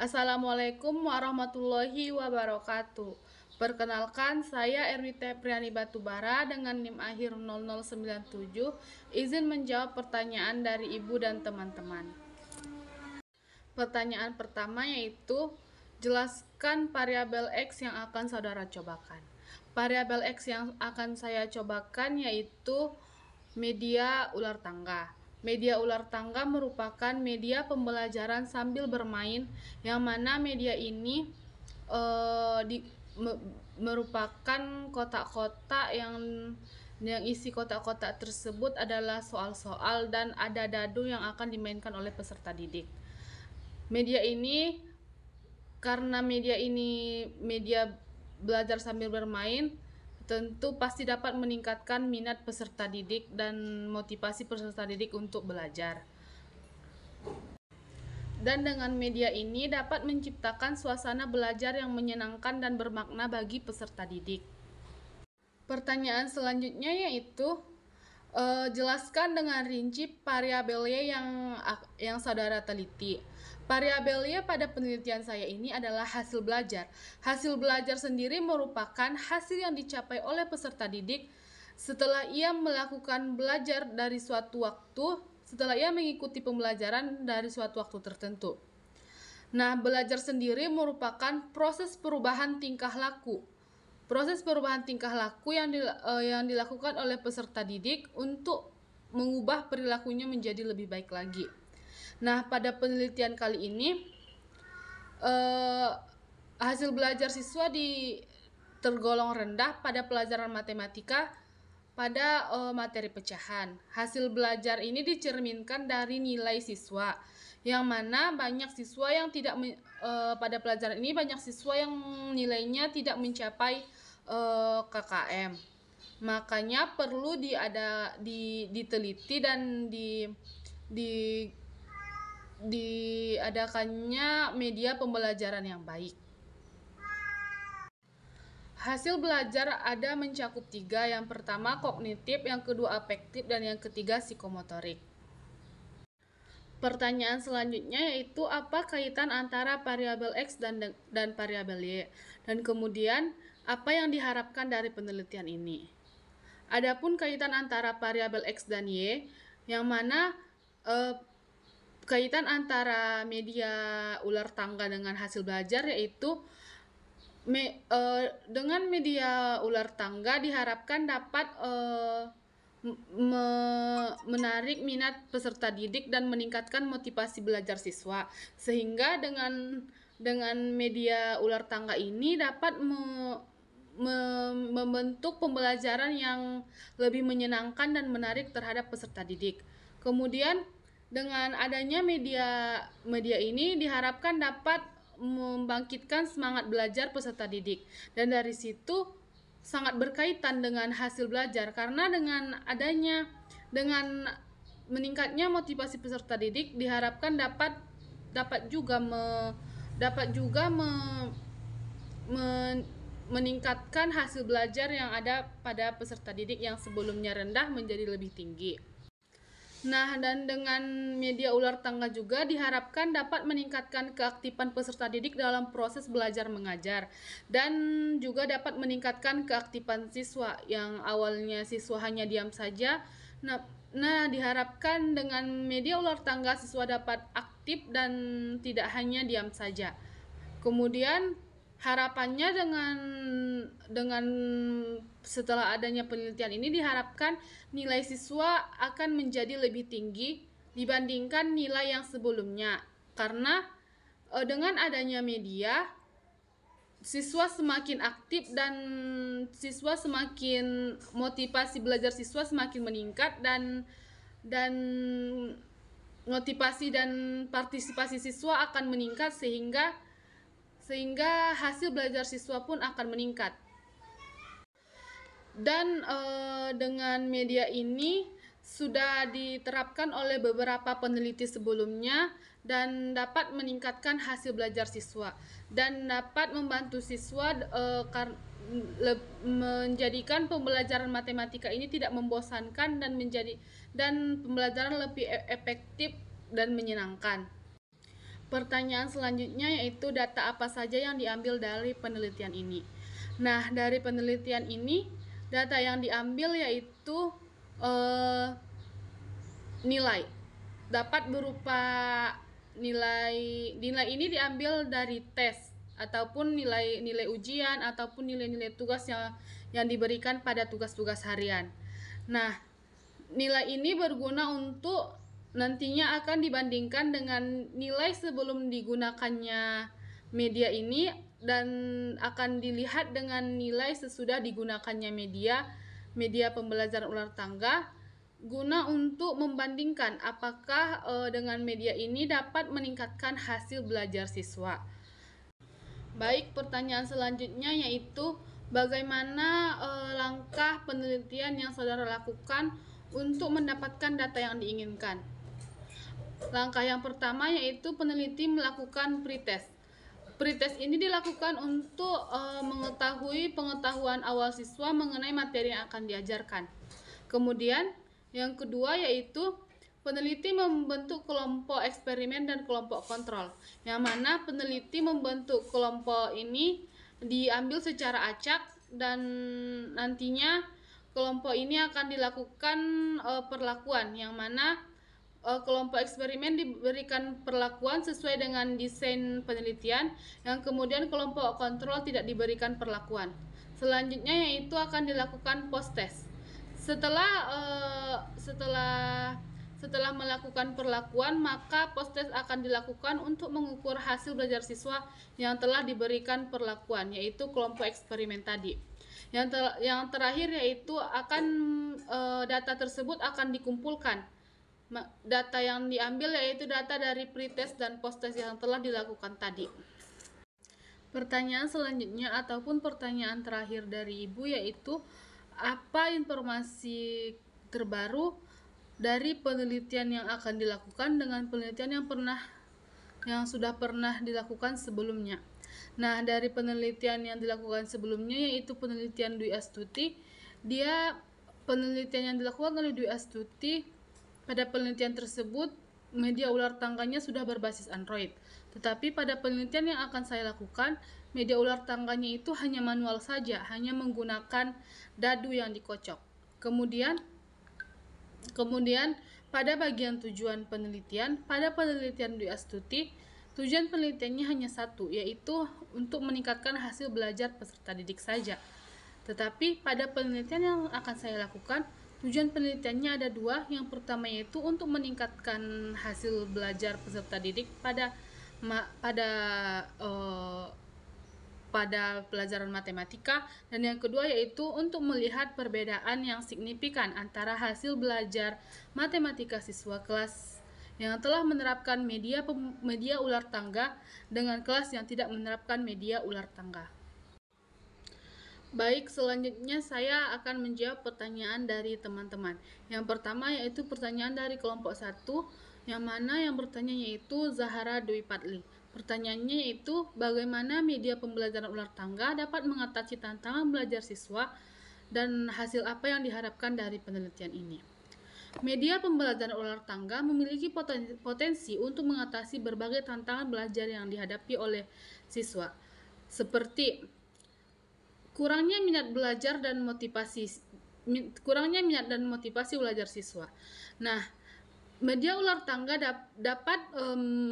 Assalamualaikum warahmatullahi wabarakatuh. Perkenalkan, saya Erwita Priani Batubara dengan NIM akhir 0097. Izin menjawab pertanyaan dari Ibu dan teman-teman. Pertanyaan pertama yaitu, jelaskan variabel X yang akan saudara cobakan. Variabel X yang akan saya cobakan yaitu media ular tangga. Media ular tangga merupakan media pembelajaran sambil bermain, yang mana media ini merupakan kotak-kotak yang isi kotak-kotak tersebut adalah soal-soal dan ada dadu yang akan dimainkan oleh peserta didik. Karena media ini media belajar sambil bermain, tentu pasti dapat meningkatkan minat peserta didik dan motivasi peserta didik untuk belajar. Dan dengan media ini dapat menciptakan suasana belajar yang menyenangkan dan bermakna bagi peserta didik. Pertanyaan selanjutnya yaitu, jelaskan dengan rinci variabel Y yang saudara teliti. Variabel Y pada penelitian saya ini adalah hasil belajar. Hasil belajar sendiri merupakan hasil yang dicapai oleh peserta didik setelah ia melakukan belajar dari suatu waktu, setelah ia mengikuti pembelajaran dari suatu waktu tertentu. Nah, belajar sendiri merupakan proses perubahan tingkah laku. Proses perubahan tingkah laku yang dilakukan oleh peserta didik untuk mengubah perilakunya menjadi lebih baik lagi. Nah, pada penelitian kali ini, hasil belajar siswa tergolong rendah pada pelajaran matematika pada materi pecahan. Hasil belajar ini dicerminkan dari nilai siswa, yang mana banyak siswa yang pada pelajaran ini banyak siswa yang nilainya tidak mencapai KKM. Makanya perlu diteliti dan diadakannya media pembelajaran yang baik. Hasil belajar ada mencakup 3, yang pertama kognitif, yang kedua afektif, dan yang ketiga psikomotorik. Pertanyaan selanjutnya yaitu, apa kaitan antara variabel X dan variabel Y? Dan kemudian, apa yang diharapkan dari penelitian ini? Adapun kaitan antara variabel X dan Y, yang mana kaitan antara media ular tangga dengan hasil belajar yaitu, dengan media ular tangga diharapkan dapat menarik minat peserta didik dan meningkatkan motivasi belajar siswa, sehingga dengan media ular tangga ini dapat membentuk pembelajaran yang lebih menyenangkan dan menarik terhadap peserta didik. Kemudian dengan adanya media ini diharapkan dapat membangkitkan semangat belajar peserta didik, dan dari situ sangat berkaitan dengan hasil belajar, karena dengan meningkatnya motivasi peserta didik diharapkan dapat juga meningkatkan hasil belajar yang ada pada peserta didik yang sebelumnya rendah menjadi lebih tinggi. Nah, dan dengan media ular tangga juga diharapkan dapat meningkatkan keaktifan peserta didik dalam proses belajar mengajar, dan juga dapat meningkatkan keaktifan siswa yang awalnya siswa hanya diam saja. Nah, diharapkan dengan media ular tangga siswa dapat aktif dan tidak hanya diam saja. Kemudian harapannya dengan setelah adanya penelitian ini diharapkan nilai siswa akan menjadi lebih tinggi dibandingkan nilai yang sebelumnya, karena dengan adanya media siswa semakin aktif dan motivasi belajar siswa semakin meningkat, dan motivasi dan partisipasi siswa akan meningkat, sehingga hasil belajar siswa pun akan meningkat. Dan dengan media ini sudah diterapkan oleh beberapa peneliti sebelumnya dan dapat meningkatkan hasil belajar siswa dan dapat membantu siswa menjadikan pembelajaran matematika ini tidak membosankan dan pembelajaran lebih efektif dan menyenangkan. Pertanyaan selanjutnya yaitu data apa saja yang diambil dari penelitian ini. Nah, dari penelitian ini, data yang diambil yaitu nilai. Dapat berupa nilai ini diambil dari tes ataupun nilai ujian ataupun nilai-nilai tugas yang diberikan pada tugas-tugas harian. Nah, nilai ini berguna untuk nantinya akan dibandingkan dengan nilai sebelum digunakannya media ini dan akan dilihat dengan nilai sesudah digunakannya media pembelajaran ular tangga guna untuk membandingkan apakah dengan media ini dapat meningkatkan hasil belajar siswa. Baik, pertanyaan selanjutnya yaitu bagaimana langkah penelitian yang saudara lakukan untuk mendapatkan data yang diinginkan. Langkah yang pertama yaitu peneliti melakukan pretest. Pretest ini dilakukan untuk mengetahui pengetahuan awal siswa mengenai materi yang akan diajarkan. Kemudian yang kedua yaitu peneliti membentuk kelompok eksperimen dan kelompok kontrol, yang mana peneliti membentuk kelompok ini diambil secara acak dan nantinya kelompok ini akan dilakukan perlakuan, yang mana kelompok eksperimen diberikan perlakuan sesuai dengan desain penelitian, yang kemudian kelompok kontrol tidak diberikan perlakuan. Selanjutnya yaitu akan dilakukan post-test. Setelah melakukan perlakuan, maka post-test akan dilakukan untuk mengukur hasil belajar siswa yang telah diberikan perlakuan, yaitu kelompok eksperimen tadi. Yang terakhir yaitu data tersebut akan dikumpulkan. Data yang diambil yaitu data dari pretest dan post-test yang telah dilakukan tadi. Pertanyaan selanjutnya ataupun pertanyaan terakhir dari Ibu yaitu apa informasi terbaru dari penelitian yang akan dilakukan dengan penelitian yang sudah pernah dilakukan sebelumnya. Nah, dari penelitian yang dilakukan sebelumnya yaitu penelitian Dwi Astuti, penelitian yang dilakukan oleh Dwi Astuti, pada penelitian tersebut media ular tangganya sudah berbasis Android. Tetapi pada penelitian yang akan saya lakukan, media ular tangganya itu hanya manual saja, hanya menggunakan dadu yang dikocok. Kemudian pada bagian tujuan penelitian, pada penelitian Dwi Astuti, tujuan penelitiannya hanya satu, yaitu untuk meningkatkan hasil belajar peserta didik saja. Tetapi pada penelitian yang akan saya lakukan, tujuan penelitiannya ada dua. Yang pertama yaitu untuk meningkatkan hasil belajar peserta didik pada pelajaran matematika, dan yang kedua yaitu untuk melihat perbedaan yang signifikan antara hasil belajar matematika siswa kelas yang telah menerapkan media ular tangga dengan kelas yang tidak menerapkan media ular tangga. Baik, selanjutnya saya akan menjawab pertanyaan dari teman-teman. Yang pertama yaitu pertanyaan dari kelompok 1, yang mana yang bertanya yaitu Zahara Dwi Padli. Pertanyaannya yaitu bagaimana media pembelajaran ular tangga dapat mengatasi tantangan belajar siswa dan hasil apa yang diharapkan dari penelitian ini. Media pembelajaran ular tangga memiliki potensi untuk mengatasi berbagai tantangan belajar yang dihadapi oleh siswa, seperti kurangnya minat dan motivasi belajar siswa. Nah, media ular tangga dapat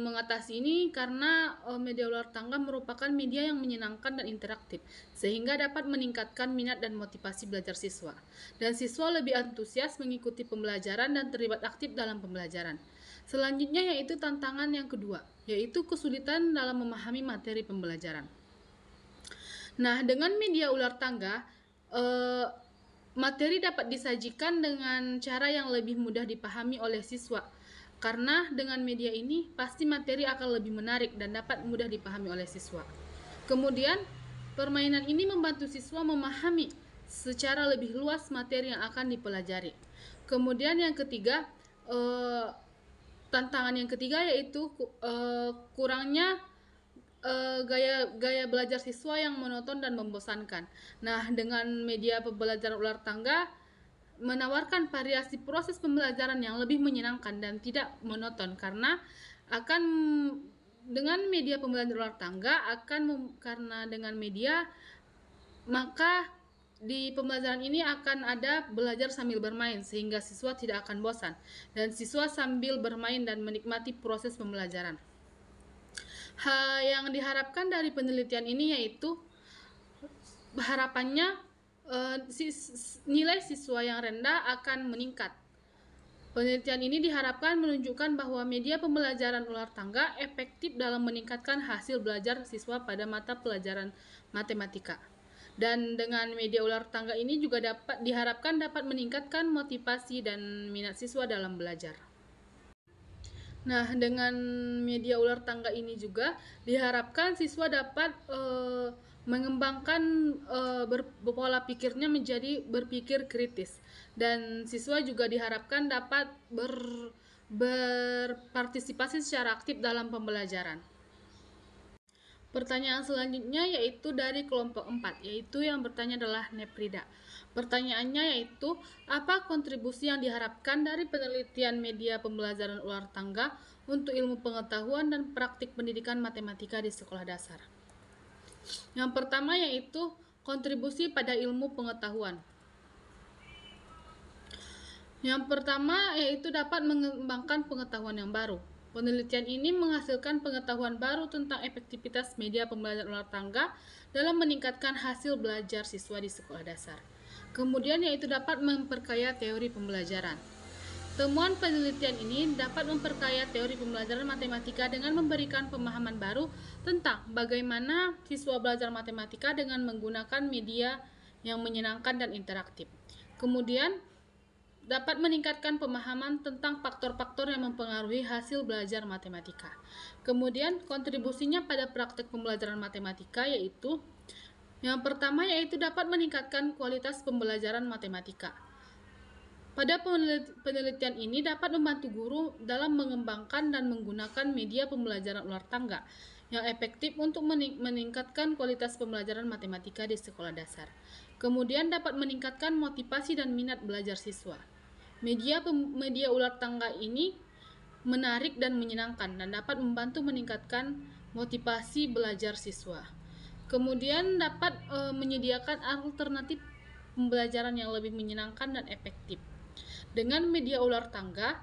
mengatasi ini karena media ular tangga merupakan media yang menyenangkan dan interaktif, sehingga dapat meningkatkan minat dan motivasi belajar siswa. Dan siswa lebih antusias mengikuti pembelajaran dan terlibat aktif dalam pembelajaran. Selanjutnya yaitu tantangan yang kedua, yaitu kesulitan dalam memahami materi pembelajaran. Nah, dengan media ular tangga, materi dapat disajikan dengan cara yang lebih mudah dipahami oleh siswa. Karena dengan media ini, pasti materi akan lebih menarik dan dapat mudah dipahami oleh siswa. Kemudian, permainan ini membantu siswa memahami secara lebih luas materi yang akan dipelajari. Kemudian yang ketiga, tantangan yang ketiga yaitu kurangnya gaya belajar siswa yang monoton dan membosankan. Nah, dengan media pembelajaran ular tangga menawarkan variasi proses pembelajaran yang lebih menyenangkan dan tidak monoton, karena akan dengan media pembelajaran ular tangga karena dengan media, maka di pembelajaran ini akan ada belajar sambil bermain sehingga siswa tidak akan bosan dan siswa sambil bermain dan menikmati proses pembelajaran. Hal yang diharapkan dari penelitian ini yaitu harapannya nilai siswa yang rendah akan meningkat. Penelitian ini diharapkan menunjukkan bahwa media pembelajaran ular tangga efektif dalam meningkatkan hasil belajar siswa pada mata pelajaran matematika. Dan dengan media ular tangga ini juga diharapkan dapat meningkatkan motivasi dan minat siswa dalam belajar. Nah, dengan media ular tangga ini juga diharapkan siswa dapat mengembangkan pola pikirnya menjadi berpikir kritis, dan siswa juga diharapkan dapat berpartisipasi secara aktif dalam pembelajaran. Pertanyaan selanjutnya yaitu dari kelompok 4, yaitu yang bertanya adalah Neprida. Pertanyaannya yaitu, apa kontribusi yang diharapkan dari penelitian media pembelajaran ular tangga untuk ilmu pengetahuan dan praktik pendidikan matematika di sekolah dasar? Yang pertama yaitu kontribusi pada ilmu pengetahuan. Yang pertama yaitu dapat mengembangkan pengetahuan yang baru. Penelitian ini menghasilkan pengetahuan baru tentang efektivitas media pembelajaran ular tangga dalam meningkatkan hasil belajar siswa di sekolah dasar. Kemudian yaitu dapat memperkaya teori pembelajaran. Temuan penelitian ini dapat memperkaya teori pembelajaran matematika dengan memberikan pemahaman baru tentang bagaimana siswa belajar matematika dengan menggunakan media yang menyenangkan dan interaktif. Kemudian dapat meningkatkan pemahaman tentang faktor-faktor yang mempengaruhi hasil belajar matematika. Kemudian kontribusinya pada praktek pembelajaran matematika yaitu yang pertama yaitu dapat meningkatkan kualitas pembelajaran matematika. Pada penelitian ini dapat membantu guru dalam mengembangkan dan menggunakan media pembelajaran ular tangga yang efektif untuk meningkatkan kualitas pembelajaran matematika di sekolah dasar. Kemudian dapat meningkatkan motivasi dan minat belajar siswa. Media ular tangga ini menarik dan menyenangkan dan dapat membantu meningkatkan motivasi belajar siswa. Kemudian dapat menyediakan alternatif pembelajaran yang lebih menyenangkan dan efektif. Dengan media ular tangga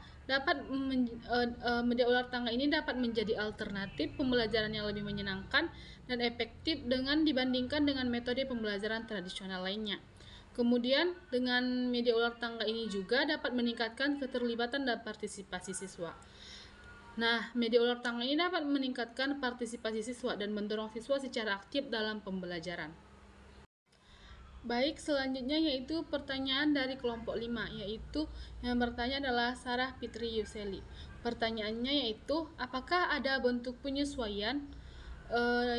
media ular tangga ini dapat menjadi alternatif pembelajaran yang lebih menyenangkan dan efektif dibandingkan dengan metode pembelajaran tradisional lainnya. Kemudian dengan media ular tangga ini juga dapat meningkatkan keterlibatan dan partisipasi siswa. Nah, media ular tangga ini dapat meningkatkan partisipasi siswa dan mendorong siswa secara aktif dalam pembelajaran. Baik, selanjutnya yaitu pertanyaan dari kelompok 5, yaitu yang bertanya adalah Sarah Fitri Yuseli. Pertanyaannya yaitu, apakah ada bentuk penyesuaian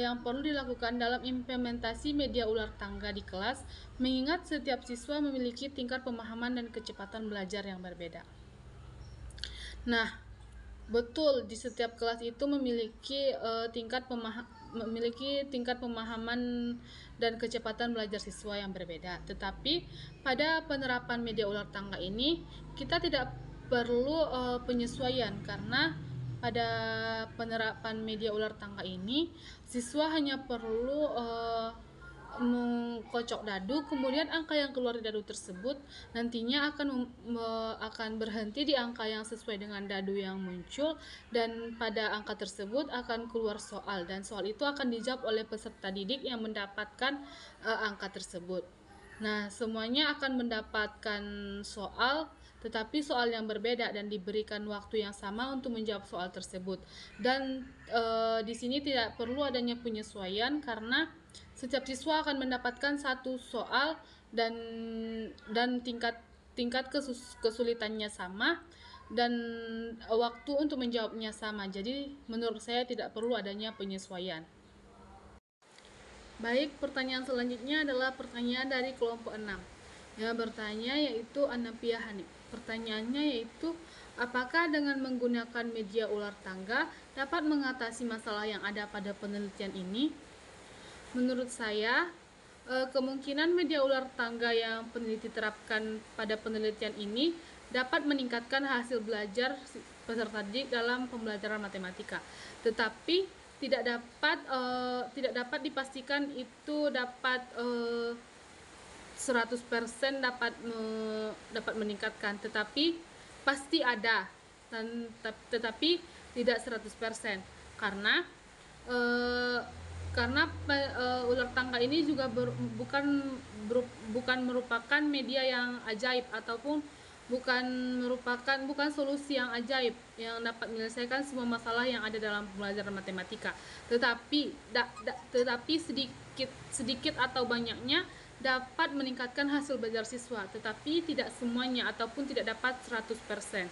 yang perlu dilakukan dalam implementasi media ular tangga di kelas, mengingat setiap siswa memiliki tingkat pemahaman dan kecepatan belajar yang berbeda. Nah, betul, di setiap kelas itu memiliki tingkat pemahaman dan kecepatan belajar siswa yang berbeda. Tetapi pada penerapan media ular tangga ini kita tidak perlu penyesuaian, karena pada penerapan media ular tangga ini siswa hanya perlu mengkocok dadu, kemudian angka yang keluar di dadu tersebut nantinya akan berhenti di angka yang sesuai dengan dadu yang muncul, dan pada angka tersebut akan keluar soal, dan soal itu akan dijawab oleh peserta didik yang mendapatkan angka tersebut. Nah, semuanya akan mendapatkan soal, tetapi soal yang berbeda, dan diberikan waktu yang sama untuk menjawab soal tersebut. Dan di sini tidak perlu adanya penyesuaian karena setiap siswa akan mendapatkan satu soal dan tingkat kesulitannya sama dan waktu untuk menjawabnya sama. Jadi menurut saya tidak perlu adanya penyesuaian. Baik, pertanyaan selanjutnya adalah pertanyaan dari kelompok 6. Yang bertanya yaitu Anapia Hanif. Pertanyaannya yaitu, apakah dengan menggunakan media ular tangga dapat mengatasi masalah yang ada pada penelitian ini? Menurut saya, kemungkinan media ular tangga yang peneliti terapkan pada penelitian ini dapat meningkatkan hasil belajar peserta didik dalam pembelajaran matematika. Tetapi tidak dapat dipastikan itu dapat 100% dapat meningkatkan, tetapi pasti ada, tetapi tidak 100%, karena ular tangga ini juga bukan merupakan media yang ajaib, ataupun bukan solusi yang ajaib yang dapat menyelesaikan semua masalah yang ada dalam pembelajaran matematika, tetapi sedikit atau banyaknya dapat meningkatkan hasil belajar siswa, tetapi tidak semuanya ataupun tidak dapat 100%.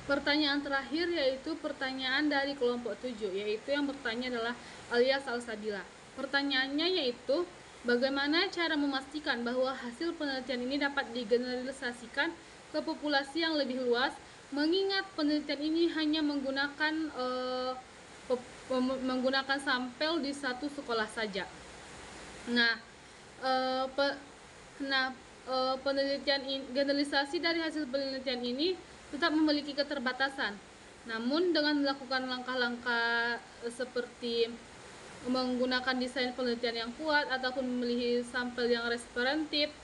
Pertanyaan terakhir yaitu pertanyaan dari kelompok 7, yaitu yang bertanya adalah Alia Salsabila. Pertanyaannya yaitu, bagaimana cara memastikan bahwa hasil penelitian ini dapat digeneralisasikan ke populasi yang lebih luas, mengingat penelitian ini hanya menggunakan sampel di satu sekolah saja. Generalisasi dari hasil penelitian ini tetap memiliki keterbatasan. Namun dengan melakukan langkah-langkah seperti menggunakan desain penelitian yang kuat ataupun memilih sampel yang representatif,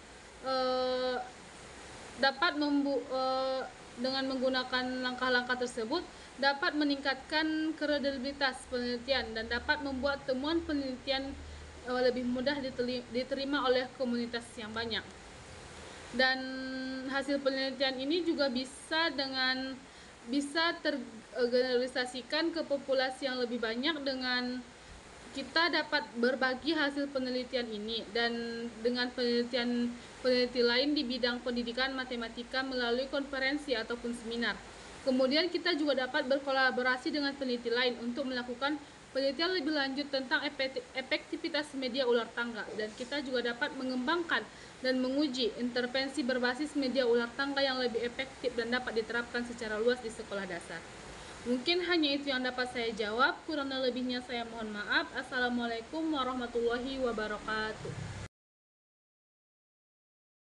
dengan menggunakan langkah-langkah tersebut dapat meningkatkan kredibilitas penelitian dan dapat membuat temuan penelitian lebih mudah diterima oleh komunitas yang banyak. Dan hasil penelitian ini juga bisa tergeneralisasikan ke populasi yang lebih banyak dengan kita dapat berbagi hasil penelitian ini dan dengan peneliti lain di bidang pendidikan matematika melalui konferensi ataupun seminar. Kemudian kita juga dapat berkolaborasi dengan peneliti lain untuk melakukan penelitian lebih lanjut tentang efektivitas media ular tangga, dan kita juga dapat mengembangkan dan menguji intervensi berbasis media ular tangga yang lebih efektif dan dapat diterapkan secara luas di sekolah dasar. Mungkin hanya itu yang dapat saya jawab, kurang dan lebihnya saya mohon maaf. Assalamualaikum warahmatullahi wabarakatuh.